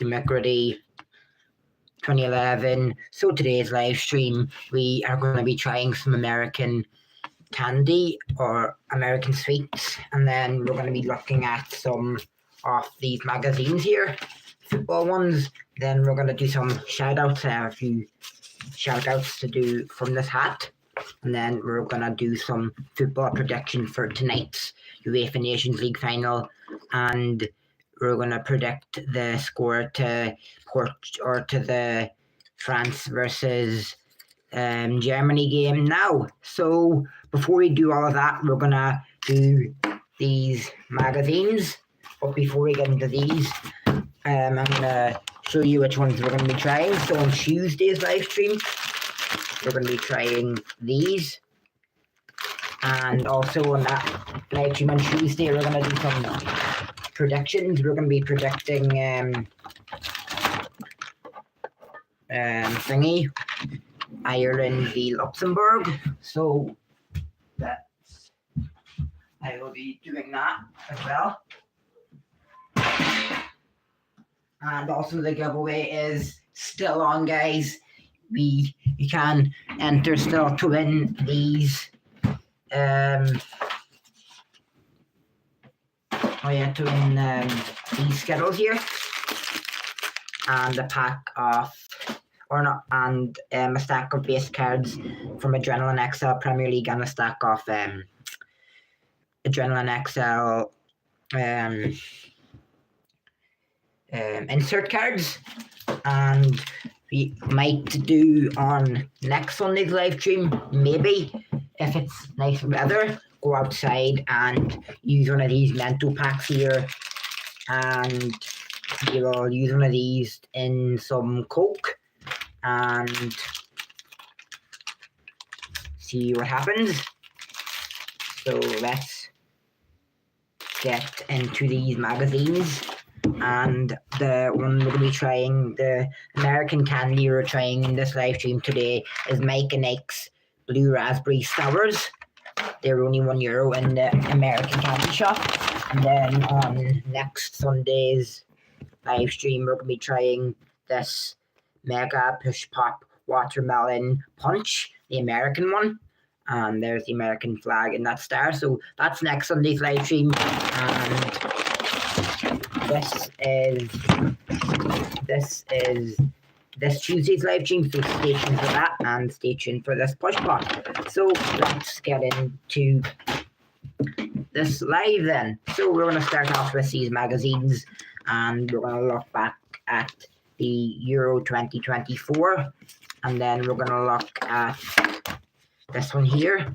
the griddy 2011. So today's live stream, we are going to be trying some American candy or American sweets, and then we're going to be looking at some of these magazines here, football ones. Then we're going to do some shout outs. I have a few shout outs to do from this hat, and then we're going to do some football prediction for tonight's UEFA Nations League final, and we're going to predict the score to the France versus Germany game now. So before we do all of that, we're going to do these magazines. But before we get into these, I'm going to show you which ones we're going to be trying. So on Tuesday's live stream, we're going to be trying these. And also on that live stream on Tuesday, we're going to do some predictions. We're going to be predicting Ireland v Luxembourg. So I will be doing that as well. And also the giveaway is still on, guys. You can enter still to win these these Skittles here, and a pack of a stack of base cards from Adrenaline XL Premier League, and a stack of Adrenaline XL insert cards. And we might do on next Sunday's live stream, maybe, if it's nice weather, go outside and use one of these mental packs here, and we will use one of these in some Coke and see what happens. So let's get into these magazines. And the one we're going to be trying, the American candy we're trying in this live stream today, is Mike and Ike's Blue Raspberry Sours. They're only €1 in the American candy shop. And then on next Sunday's live stream, we're going to be trying this Mega Push Pop Watermelon Punch, the American one. And there's the American flag in that star. So that's next Sunday's live stream. And this Tuesday's live stream, so stay tuned for that, and stay tuned for this push pop. So let's get into this live then. So we're going to start off with these magazines, and we're going to look back at the Euro 2024, and then we're going to look at this one here.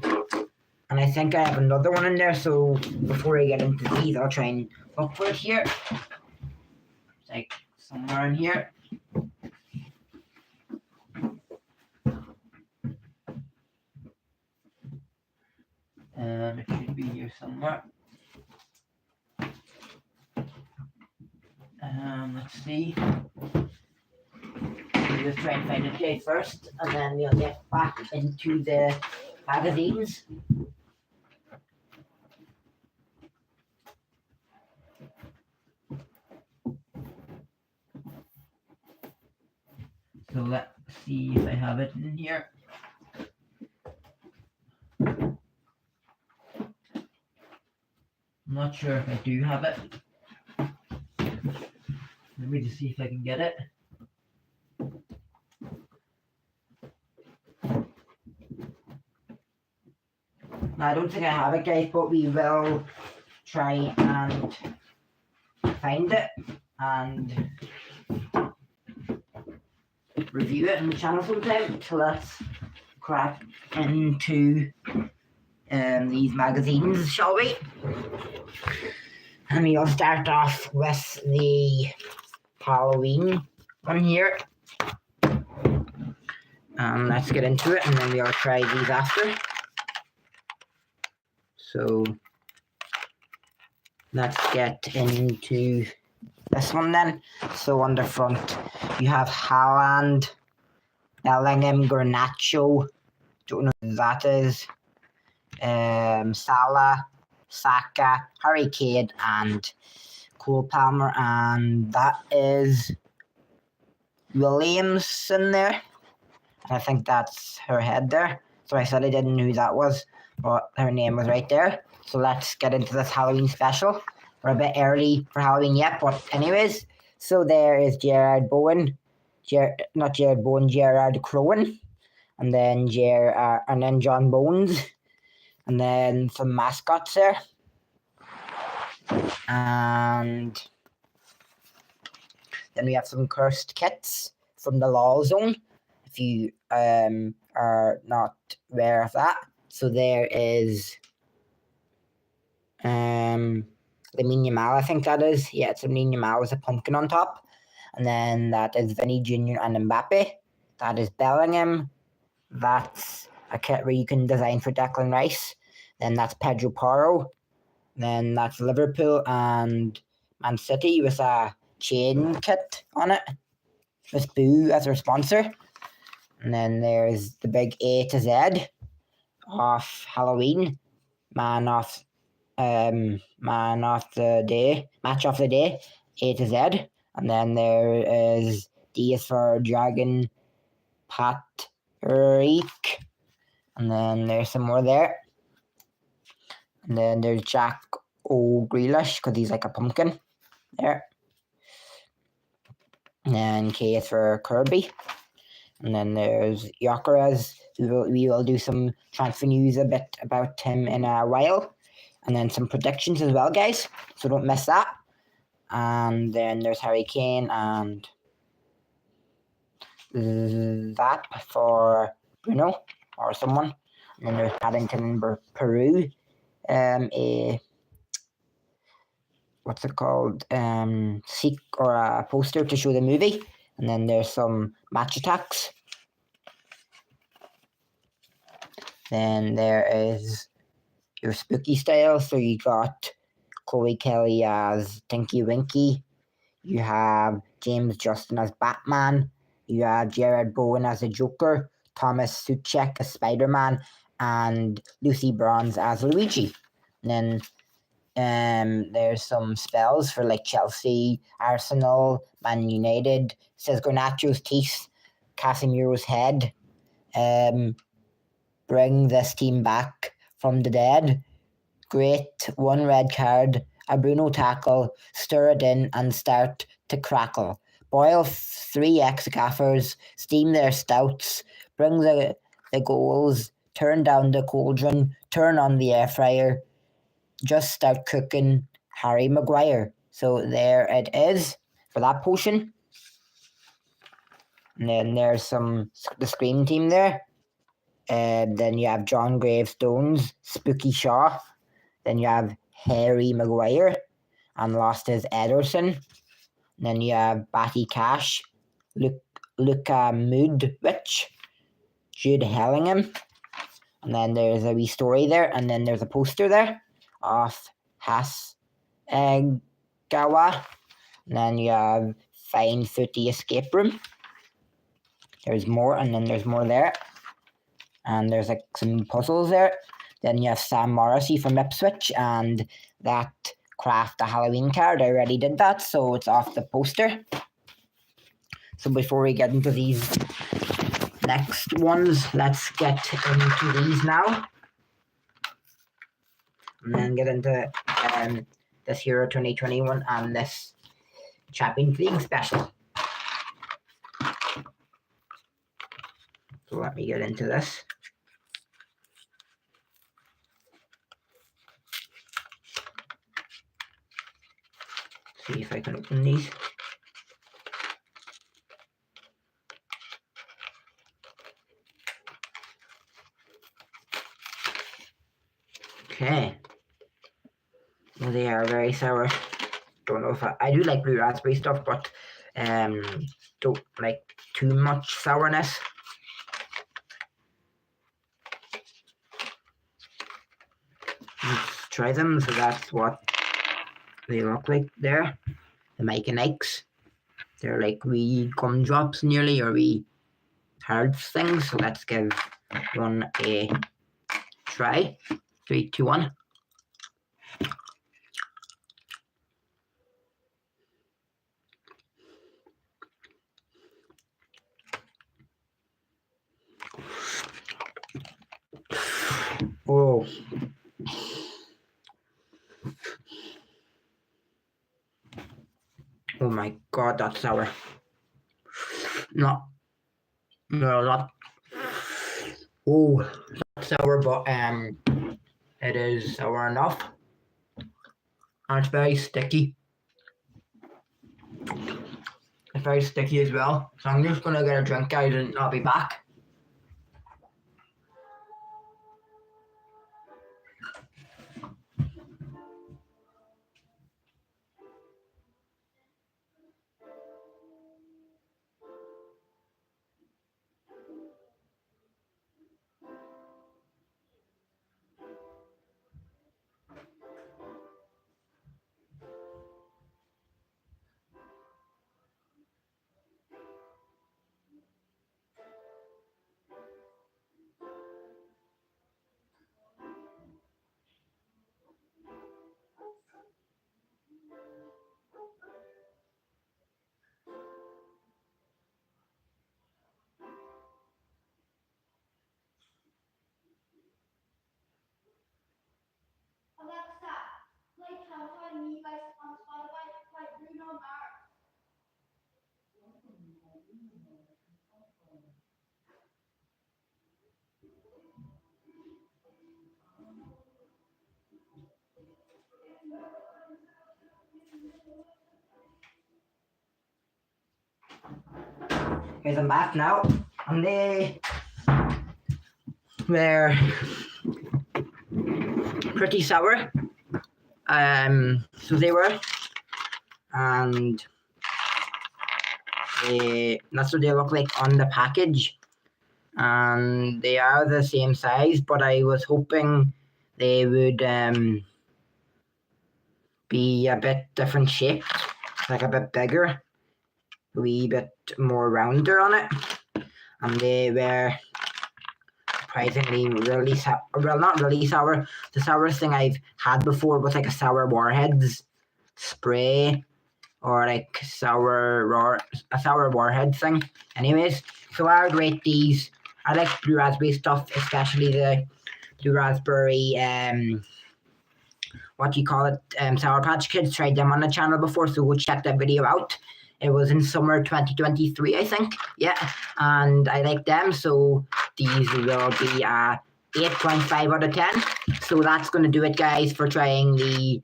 And I think I have another one in there, so before I get into these, I'll try and look for it here. It's like somewhere in here. It should be here somewhere. Let's see. We'll just try and find it first, and then we'll get back into the magazines. So let's see if I have it in here. I'm not sure if I do have it. Let me just see if I can get it. I don't think I have it, guys, but we will try and find it and review it on the channel sometime. So let's crack into these magazines, shall we? And we'll start off with the Halloween one here. Let's get into it, and then we'll try these after. So let's get into this one then. So on the front, you have Haaland, Bellingham, Garnacho, don't know who that is, Salah, Saka, Harry Kane, and Cole Palmer, and that is Williamson there. And I think that's her head there. So I said I didn't know who that was, but her name was right there. So let's get into this Halloween special. We're a bit early for Halloween yet, but anyways. So there is Gerard Crowin. And then John Bones. And then some mascots there. And then we have some cursed kits from the Law Zone, if you are not aware of that. So there is the Yamal, I think that is. Yeah, it's a Yamal with a pumpkin on top. And then that is Vinny Jr. and Mbappe. That is Bellingham. That's a kit where you can design for Declan Rice. Then that's Pedro Porro. Then that's Liverpool and Man City with a chain kit on it, with Boo as their sponsor. And then there's the big A to Z of Halloween, match of the day, A to Z. And then there is D is for Dragon Patrick. And then there's some more there. And then there's Jack O'Grealish, because he's like a pumpkin there. And then K is for Kirby. And then there's Gyökeres. We will do some transfer news a bit about him in a while. And then some predictions as well, guys. So don't miss that. And then there's Harry Kane and that for Bruno or someone. And then there's Paddington and Peru. What's it called? A poster to show the movie. And then there's some match attacks. Then there is your spooky style. So you got Chloe Kelly as Tinky Winky. You have James Justin as Batman. You have Gerard Bowen as the Joker. Thomas Suchek as Spider-Man. And Lucy Bronze as Luigi. And then there's some spells for like Chelsea, Arsenal, Man United. It says Garnacho's teeth, Casemiro's head. Bring this team back from the dead. Great, one red card, a Bruno tackle, stir it in and start to crackle. Boil 3 ex-gaffers, steam their stouts, bring the goals, turn down the cauldron, turn on the air fryer. Just start cooking Harry Maguire. So there it is for that potion. And then there's the Scream team there. Then you have John Gravestones, Spooky Shaw. Then you have Harry Maguire and Lost is Ederson. And then you have Batty Cash, Luca Moodwich, Jude Hellingham. And then there's a wee story there. And then there's a poster there of Gawa. And then you have Fine Footy Escape Room. There's more, and then there's more there. And there's like some puzzles there. Then you have Sam Morrissey from Ipswich, and that craft a Halloween card. I already did that, so it's off the poster. So before we get into these next ones, let's get into these now. And then get into this Euro 2021 and this Champions League special. So let me get into this. See if I can open these. Okay. Well, they are very sour. Don't know if I do like blue raspberry stuff, but don't like too much sourness. Let's try them. So that's what they look like there. The Mike and Ikes. They're like wee gumdrops nearly, or wee hard things. So let's give one a try. 3, 2, 1. my god, that's sour. No, not. Oh, not sour, but it is sour enough, and it's very sticky. It's very sticky as well. So I'm just gonna get a drink, guys, and I'll be back. Alexa, play Countdown Me by on Spotify by Bruno Mars. Guys, I'm back now, and they're pretty sour. So they were, and that's what they look like on the package. And they are the same size, but I was hoping they would be a bit different shaped, like a bit bigger, a wee bit more rounder on it. And they were surprisingly really sour. Well, not really sour. The sourest thing I've had before was like a sour warheads spray, or like a sour warhead thing. Anyways, so I would rate these. I like blue raspberry stuff, especially the blue raspberry what do you call it? Sour Patch Kids. Tried them on the channel before, so go check that video out. It was in summer 2023, I think. Yeah, and I like them, so these will be 8.5 out of 10. So that's going to do it, guys, for trying the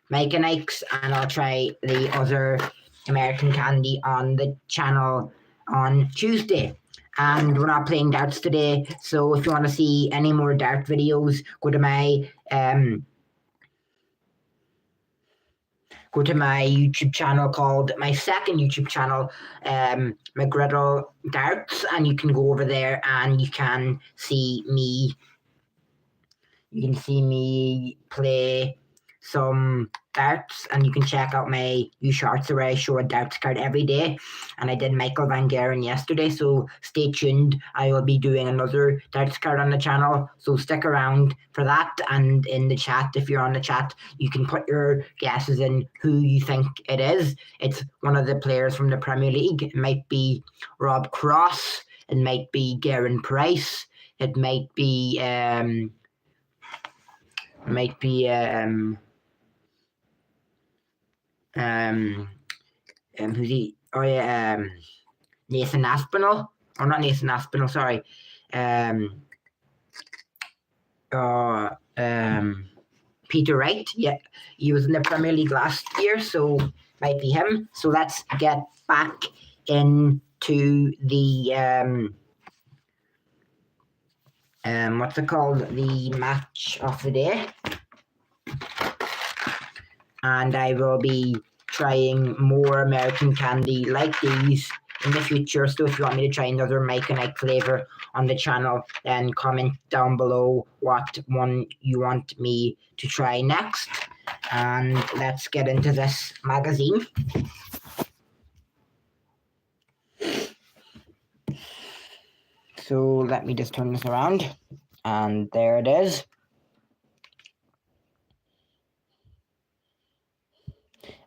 Mike and Ike's, and I'll try the other American candy on the channel on Tuesday. And we're not playing darts today, so if you want to see any more dart videos, go to my YouTube channel called my second YouTube channel, McGriddle Darts, and you can go over there and you can see me. You can see me play some darts, and you can check out my new shorts where I show a darts card every day. And I did Michael Van Garen yesterday, so stay tuned. I will be doing another darts card on the channel, so stick around for that. And in the chat, if you're on the chat, you can put your guesses in who you think it is. It's one of the players from the Premier League. It might be Rob Cross, it might be Garen Price, it might be who's he? Oh yeah, Nathan Aspinall, or not Nathan Aspinall, sorry. Peter Wright. Yeah, he was in the Premier League last year, so might be him. So let's get back into the what's it called? The match of the day. And I will be trying more American candy like these in the future. So if you want me to try another Mike and Ike flavor on the channel, then comment down below what one you want me to try next. And let's get into this magazine. So let me just turn this around, and there it is.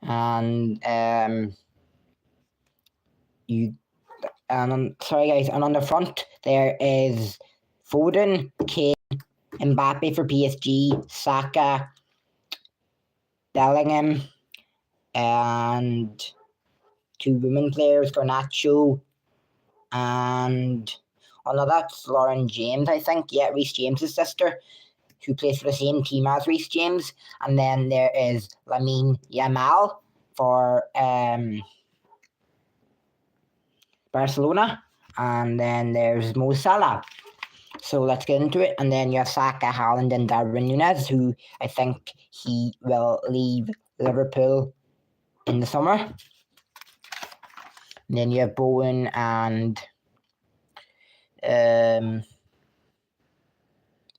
And sorry guys, and on the front there is Foden, Kane, Mbappe for PSG, Saka, Bellingham, and 2 women players, Garnacho and that's Lauren James, I think. Yeah, Reece James's sister, who plays for the same team as Reece James. And then there is Lamine Yamal for Barcelona. And then there's Mo Salah. So let's get into it. And then you have Saka, Haaland, and Darwin Núñez, who I think he will leave Liverpool in the summer. And then you have Bowen and Bayern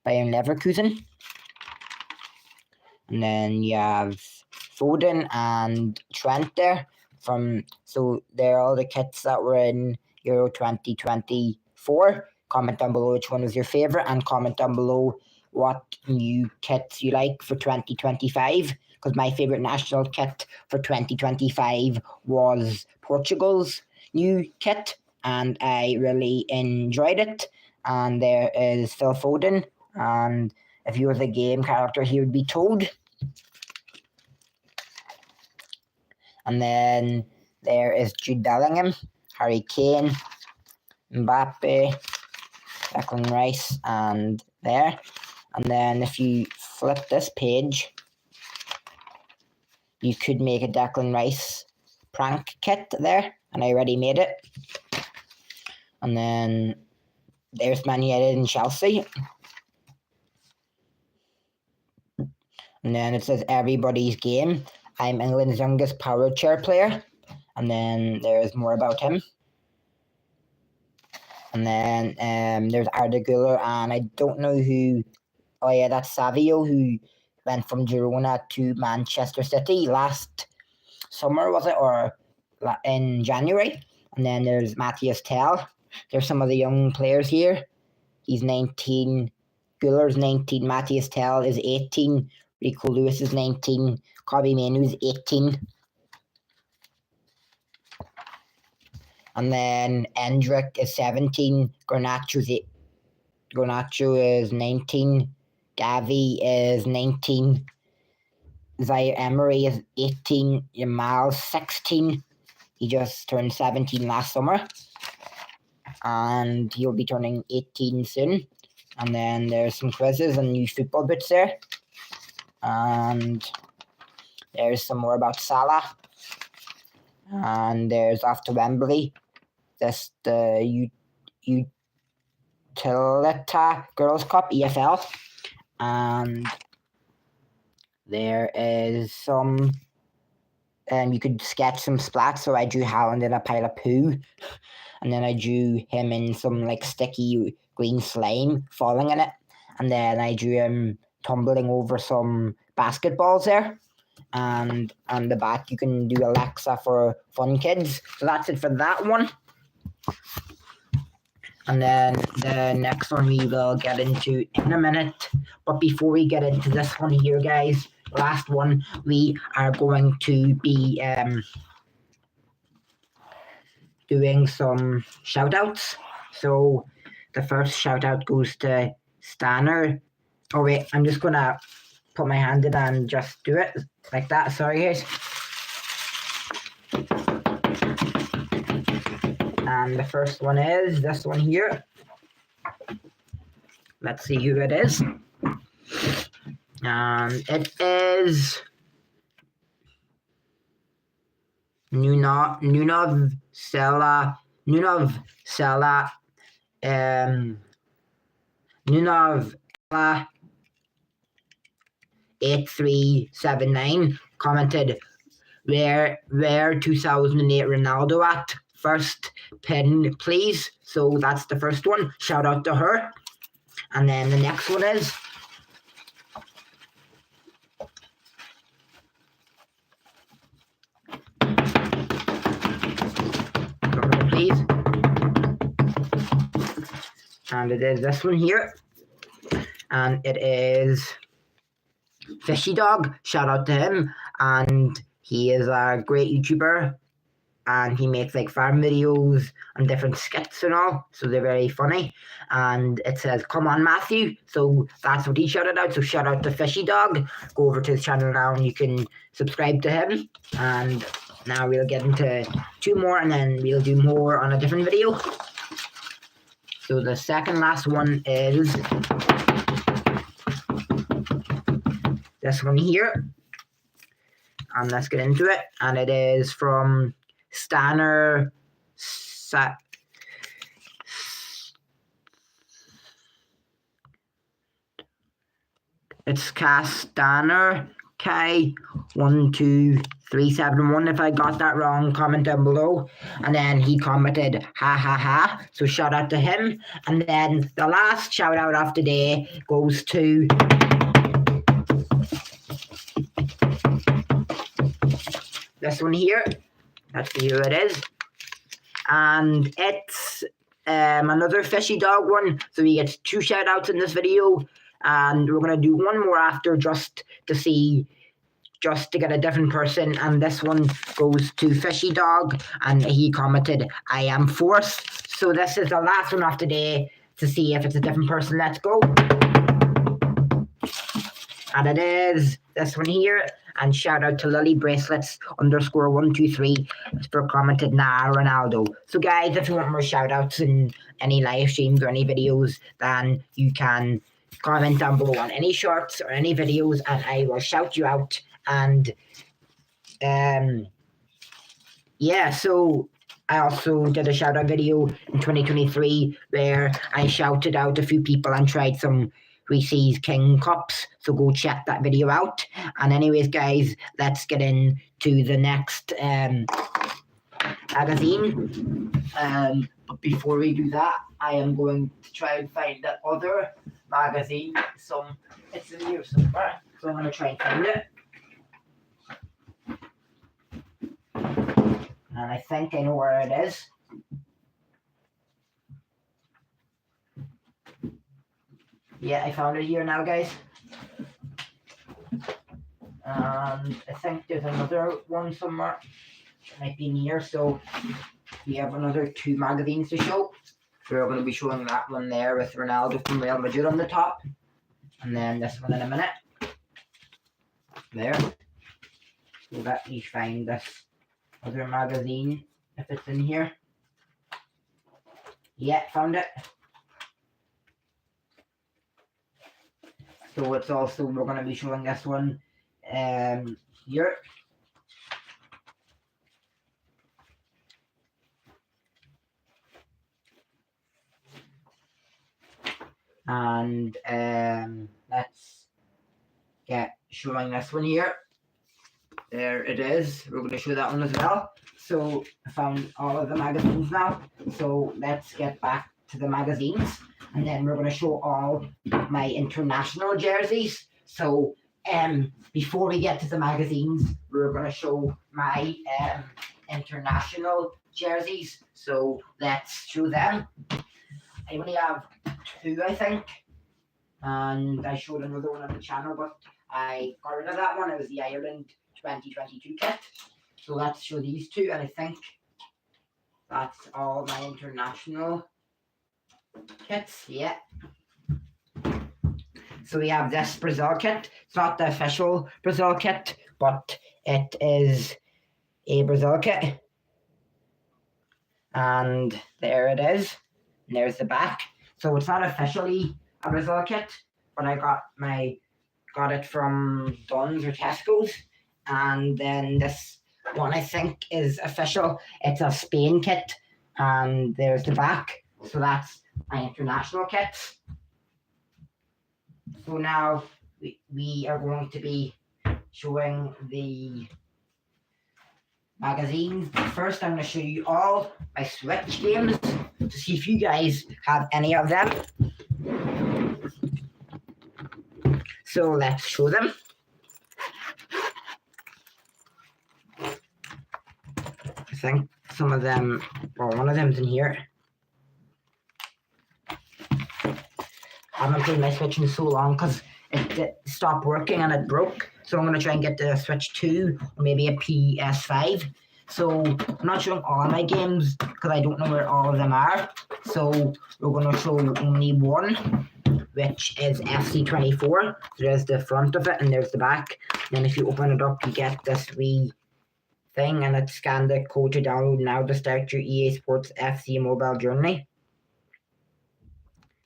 Leverkusen. And then you have Foden and Trent there. So they're all the kits that were in Euro 2024. Comment down below which one was your favourite, and comment down below what new kits you like for 2025. Because my favourite national kit for 2025 was Portugal's new kit, and I really enjoyed it. And there is Phil Foden, and if he was a game character, he would be Toad. And then there is Jude Bellingham, Harry Kane, Mbappe, Declan Rice, and there. And then if you flip this page, you could make a Declan Rice prank kit there, and I already made it. And then there's Man United and Chelsea. And then it says everybody's game. I'm England's youngest power chair player. And then there's more about him. And then there's Arda Güler, and I don't know who. Oh yeah, that's Savio, who went from Girona to Manchester City last summer, was it, or in January? And then there's Matthias Tell. There's some of the young players here. He's 19. Güler's 19. Matthias Tell is 18. Rico Lewis is 19. Kobbie Mainoo is 18. And then Endrick is 17. Garnacho is 19. Gavi is 19. Zaire Emery is 18. Yamal 16. He just turned 17 last summer. And he'll be turning 18 soon. And then there's some quizzes and new football bits there. And there's some more about Salah. And there's after Wembley. This the Utilita Girls Cup, EFL. And there is some you could sketch some splats. So I drew Haaland in a pile of poo. And then I drew him in some like sticky green slime falling in it. And then I drew him tumbling over some basketballs there. And on the back you can do Alexa for fun kids. So that's it for that one. And then the next one we will get into in a minute. But before we get into this one here, guys, last one, we are going to be doing some shout outs. So the first shout out goes to Stanner. Oh wait, I'm just gonna put my hand in and just do it like that. Sorry guys. And the first one is this one here. Let's see who it is. It is Nunov Sela 8379 commented, where 2008 Ronaldo at? First pin, please. So that's the first one. Shout out to her. And then the next one is please. And it is this one here. And it is Fishy Dog. Shout out to him. And he is a great YouTuber. And he makes like farm videos and different skits and all. So they're very funny. And it says, come on, Matthew. So that's what he shouted out. So shout out to Fishy Dog. Go over to his channel now and you can subscribe to him. And Now we'll get into 2 more and then we'll do more on a different video. So the second last one is this one here. And let's get into it. And it is from Stanner It's Castaner K12371. If I got that wrong, comment down below. And then he commented, ha ha ha. So shout out to him. And then the last shout out of the day goes to this one here. Let's see who it is. And it's another fishy dog one. So he gets 2 shout outs in this video. And we're going to do one more after just to get a different person. And this one goes to Fishy Dog. And he commented, I am forced. So this is the last one of the day to see if it's a different person. Let's go. And it is this one here. And shout out to Lily Bracelets _123 for commented, nah, Ronaldo. So guys, if you want more shout outs in any live streams or any videos, then you can comment down below on any shorts or any videos and I will shout you out. And yeah, so I also did a shout out video in 2023 where I shouted out a few people and tried some Reese's King Cups, so go check that video out. And anyways guys, let's get into the next magazine. But before we do that, I am going to try and find that other magazine. It's in here somewhere, so I'm going to try and find it. And I think I know where it is. Yeah, I found it here now, guys. And I think there's another one somewhere. It might be near, so we have another 2 magazines to show. We're going to be showing that one there with Ronaldo from Real Madrid on the top. And then this one in a minute. There. So let me find this other magazine, if it's in here. Yeah, found it. So it's also, we're going to be showing this one here. And let's get showing this one here. There it is. We're going to show that one as well. So I found all of the magazines now. So let's get back to the magazines. And then we're going to show all my international jerseys. So before we get to the magazines, we're going to show my international jerseys. So let's show them. I only have 2, I think. And I showed another one on the channel, but I got rid of that one. It was the Ireland 2022 kit. So let's show these 2, and I think that's all my international kits. Yeah. So we have this Brazil kit. It's not the official Brazil kit, but it is a Brazil kit. And there it is. And there's the back. So it's not officially a Brazil kit, but I got it from Dunn's or Tesco's. And then this one I think is official. It's a Spain kit. And there's the back. So that's my international kits. So now we are going to be showing the magazines. First, I'm going to show you all my Switch games to see if you guys have any of them. So let's show them. I think some of them, or one of them's in here. I haven't played my Switch in so long because it stopped working and it broke. So I'm going to try and get the Switch 2 or maybe a PS5. So I'm not showing all my games because I don't know where all of them are. So we're going to show only one, which is FC24. So there's the front of it and there's the back. Then if you open it up, you get this wee thing, and it's scanned the code to download now to start your EA Sports FC mobile journey.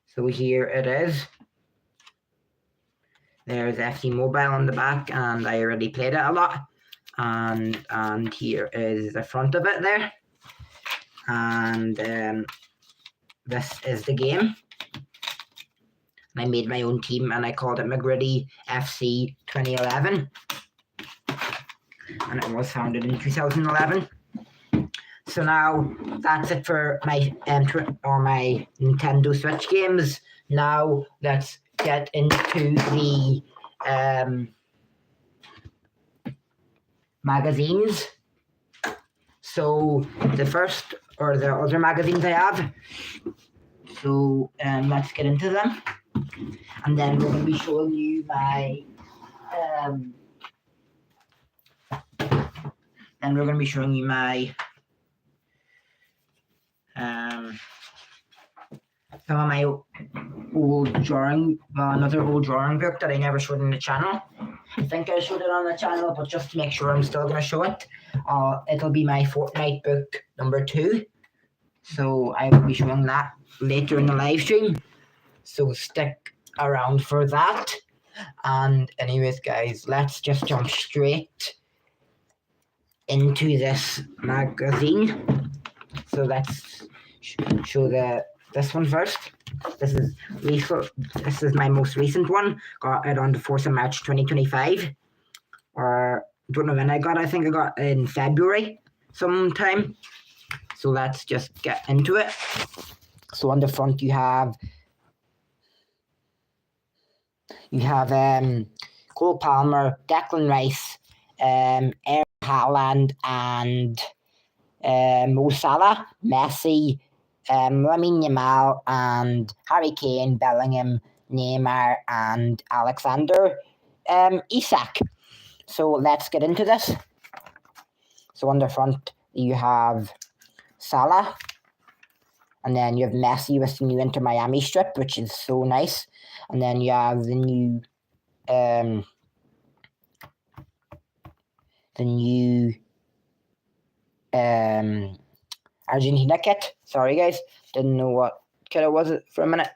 So here it is. There's FC Mobile on the back, and I already played it a lot. And here is the front of it there. And this is the game. I made my own team, and I called it griddy FC 2011. And it was founded in 2011. So now that's it for my my Nintendo Switch games. Now let's get into the magazines. So the first or the other magazines I have. So let's get into them, and then we're going to be showing you my. Then we're going to be showing you my some of my old drawing, another old drawing book that I never showed on the channel. I think I showed it on the channel, but just to make sure I'm still going to show it, it'll be my Fortnite book number 2. So I will be showing that later in the live stream. So stick around for that. And anyways, guys, let's just jump straight into this magazine. So let's show this one first. This is my most recent one. Got it on the 4th of March 2025. Or don't know when I got it. I think I got it in February sometime. So let's just get into it. So on the front you have Cole Palmer, Declan Rice, Erling Haaland, and Mo Salah, Messi, Lamine Yamal, and Harry Kane, Bellingham, Neymar, and Alexander Isak. So let's get into this. So on the front you have Salah, and then you have Messi with the new Inter Miami strip, which is so nice. And then you have the new Argentina kit. Sorry guys, didn't know what kit it was for a minute.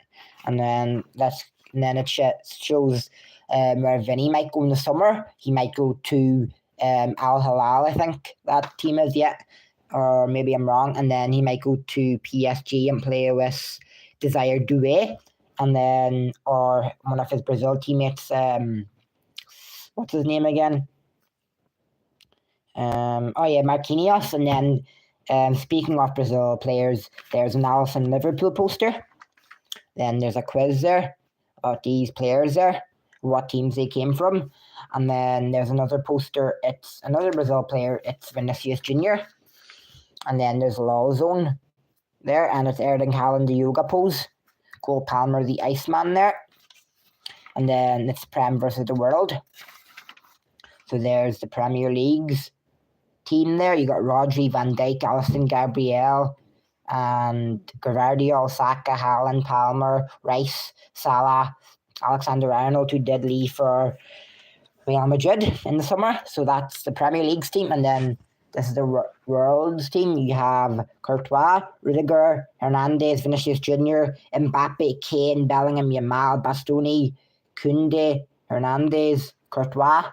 And then it shows where Vinny might go in the summer. He might go to Al Hilal, I think that team is yet, or maybe I'm wrong. And then he might go to PSG and play with Desire Doué. And then, or one of his Brazil teammates, what's his name again? Marquinhos. And then, speaking of Brazil players, there's an Alisson Liverpool poster. Then there's a quiz there about these players there, what teams they came from. And then there's another poster. It's another Brazil player. It's Vinicius Jr. And then there's Lol Zone there, and it's Erling Haaland, the yoga pose. Cole Palmer, the Iceman there. And then it's Prem versus the World. So there's the Premier League's team there. You got Rodri, Van Dijk, Alisson, Gabriel, and Gavardio, Saka, Haaland, Palmer, Rice, Salah, Alexander-Arnold, who did leave for Real Madrid in the summer. So that's the Premier League's team. And then this is the World's team. You have Courtois, Rudiger, Hernandez, Vinicius Jr., Mbappe, Kane, Bellingham, Yamal, Bastoni, Koundé, Hernandez, Courtois.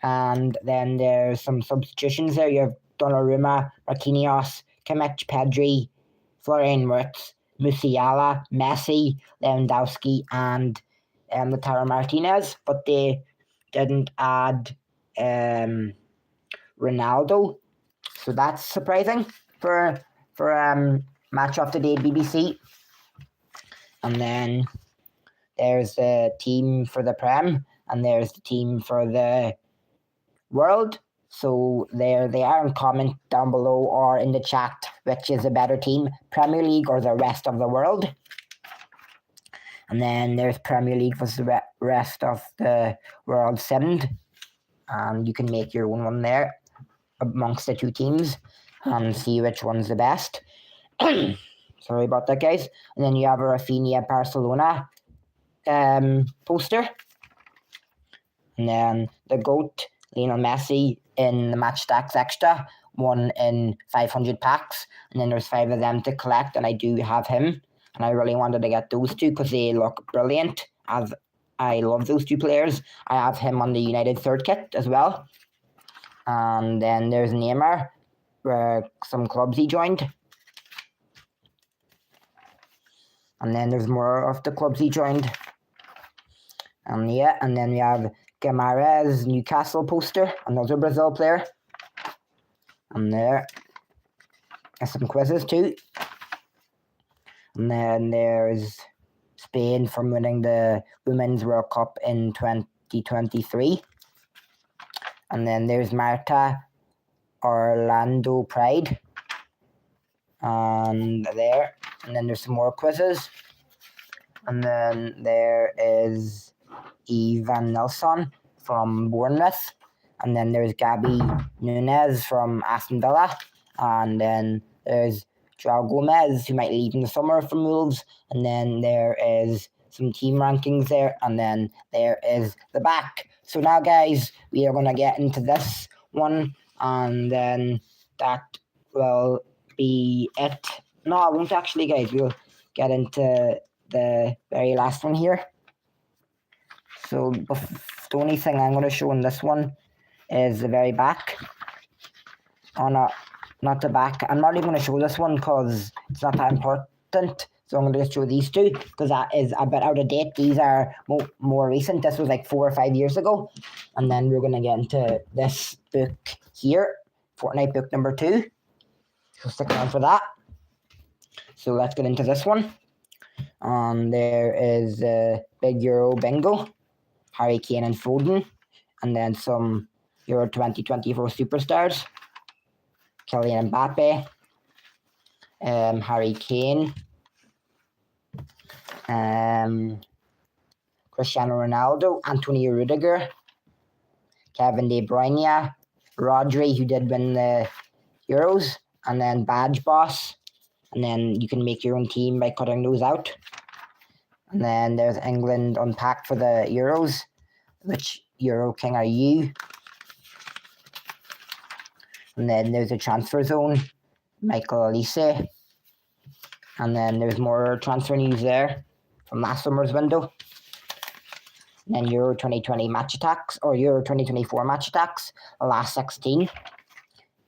And then there's some substitutions there. You have Donnarumma, Marquinhos, Kimmich, Pedri, Florian Wirtz, Musiala, Messi, Lewandowski, and Lautaro Martinez. But they didn't add Ronaldo, so that's surprising for Match of the Day BBC. And then there's the team for the Prem, and there's the team for the World. So there they are, and comment down below or in the chat which is a better team, Premier League or the rest of the world. And then there's Premier League versus the rest of the world simmed, and you can make your own one there amongst the two teams and see which one's the best. Sorry about that, guys. And then you have a Rafinha Barcelona poster. And then the GOAT, Lionel Messi in the Match Stacks Extra, one in 500 packs, and then there's 5 of them to collect, and I do have him, and I really wanted to get those 2 because they look brilliant, as I love those 2 players. I have him on the United third kit as well. And then there's Neymar, where some clubs he joined. And then there's more of the clubs he joined. And yeah, and then we have Guimaraes Newcastle poster, another Brazil player. And there are some quizzes too. And then there's Spain from winning the Women's World Cup in 2023. And then there's Marta Orlando Pride. And there. And then there's some more quizzes. And then there is Ivan Nelson from Bournemouth. And then there's Gabby Nunez from Aston Villa. And then there's Joao Gomez, who might leave in the summer from Wolves. And then there is some team rankings there. And then there is the back. So now, guys, we are going to get into this one. And then that will be it. No, I won't actually, guys. We'll get into the very last one here. So the only thing I'm going to show in this one is the very back. Oh, no, not the back. I'm not even going to show this one because it's not that important. So I'm going to just show these 2 because that is a bit out of date. These are more recent. This was like 4 or 5 years ago. And then we're going to get into this book here, Fortnite book number 2. So stick around for that. So let's get into this one. There is Big Euro Bingo, Harry Kane and Foden, and then some Euro 2024 superstars, Kylian Mbappe, Harry Kane, Cristiano Ronaldo, Antonio Rudiger, Kevin De Bruyne, Rodri, who did win the Euros, and then Badge Boss. And then you can make your own team by cutting those out. And then there's England Unpacked for the Euros. Which Euro King are you? And then there's a transfer zone, Michael Elise. And then there's more transfer news there from last summer's window. And then Euro 2020 match attacks, or Euro 2024 match attacks, the last 16.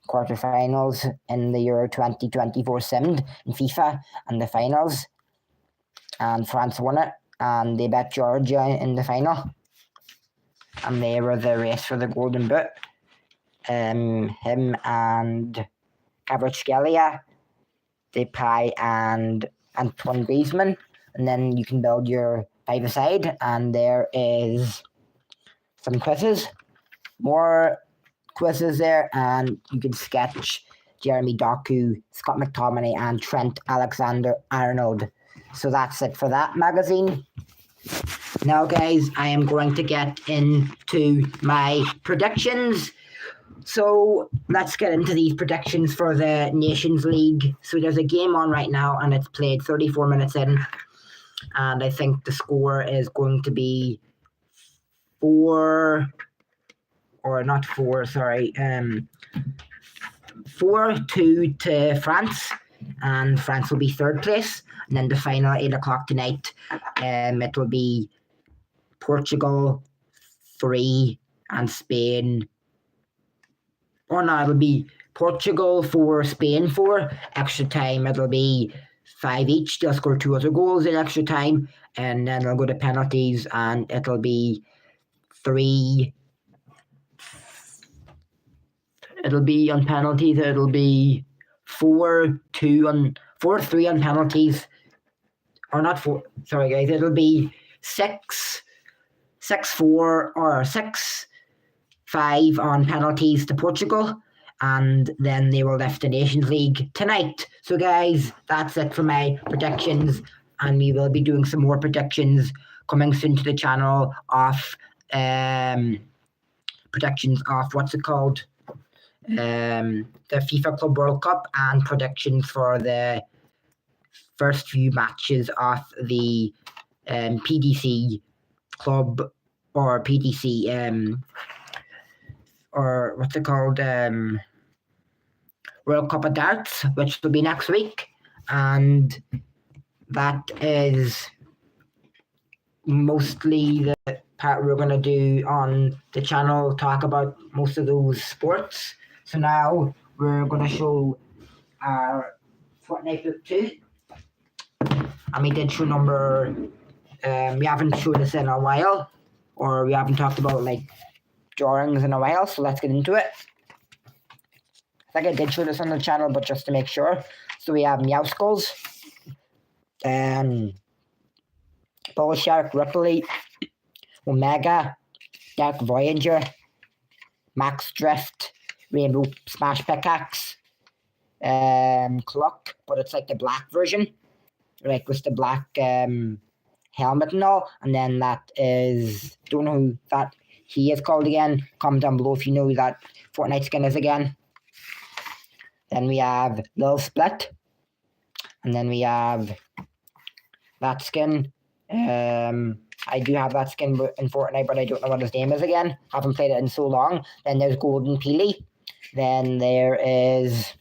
Quarterfinals in the Euro 2024 simmed in FIFA, and the finals. And France won it, and they bet Georgia in the final. And they were the race for the Golden Boot. Him and Kvaratskhelia, Depay and Antoine Griezmann. And then you can build your 5-a-side, and there is some quizzes. More quizzes there, and you can sketch Jeremy Doku, Scott McTominay, and Trent Alexander-Arnold. So that's it for that magazine. Now, guys, I am going to get into my predictions. So let's get into these predictions for the Nations League. So there's a game on right now, and it's played 34 minutes in. And I think the score is going to be 4-2 to France, and France will be third place. And then the final at 8 o'clock tonight, it will be Portugal 3 and Spain. Or no, it'll be Portugal 4, Spain 4. Extra time, it'll be 5 each. They'll score 2 other goals in extra time, and then they'll go to penalties, and it'll be 3. It'll be on penalties. It'll be 4-3 on penalties. Or not 4. Sorry, guys. It'll be 6-4 or 6-5 on penalties to Portugal, and then they will lift the Nations League tonight. So, guys, that's it for my predictions, and we will be doing some more predictions coming soon to the channel of predictions of what's it called? The FIFA Club World Cup, and predictions for the first few matches of the PDC Club or PDC or what's it called? World Cup of Darts, which will be next week. And that is mostly the part we're going to do on the channel, talk about most of those sports. So now we're going to show our Fortnite book 2. And we did show number, we haven't showed this in a while, or we haven't talked about like drawings in a while, so let's get into it. I think I did show this on the channel, but just to make sure. So we have Meow Skulls, Bull Shark, Ripley, Omega, Dark Voyager, Max Drift, Rainbow Smash Pickaxe, Cluck, but it's like the black version, like with the black helmet and all. And then that is, don't know who that he is called again. Comment down below if you know who that Fortnite skin is again. Then we have Lil Split, and then we have that skin. I do have that skin in Fortnite, but I don't know what his name is again. Haven't played it in so long. Then there's Golden Peely. Then there is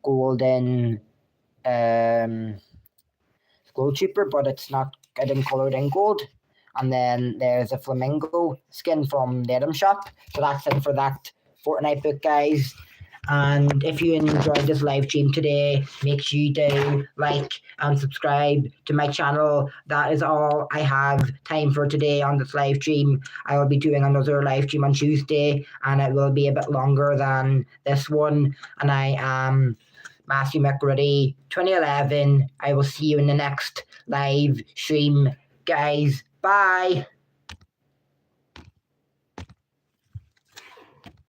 Golden Gold Trooper, but it's not, I didn't color it in gold. And then there's a Flamingo skin from the item shop. So that's it for that Fortnite book, guys. And if you enjoyed this live stream today, make sure you do like and subscribe to my channel. That is all I have time for today on this live stream. I will be doing another live stream on Tuesday, and it will be a bit longer than this one. And I am Matthew McGriddy, 2011. I will see you in the next live stream, guys. Bye.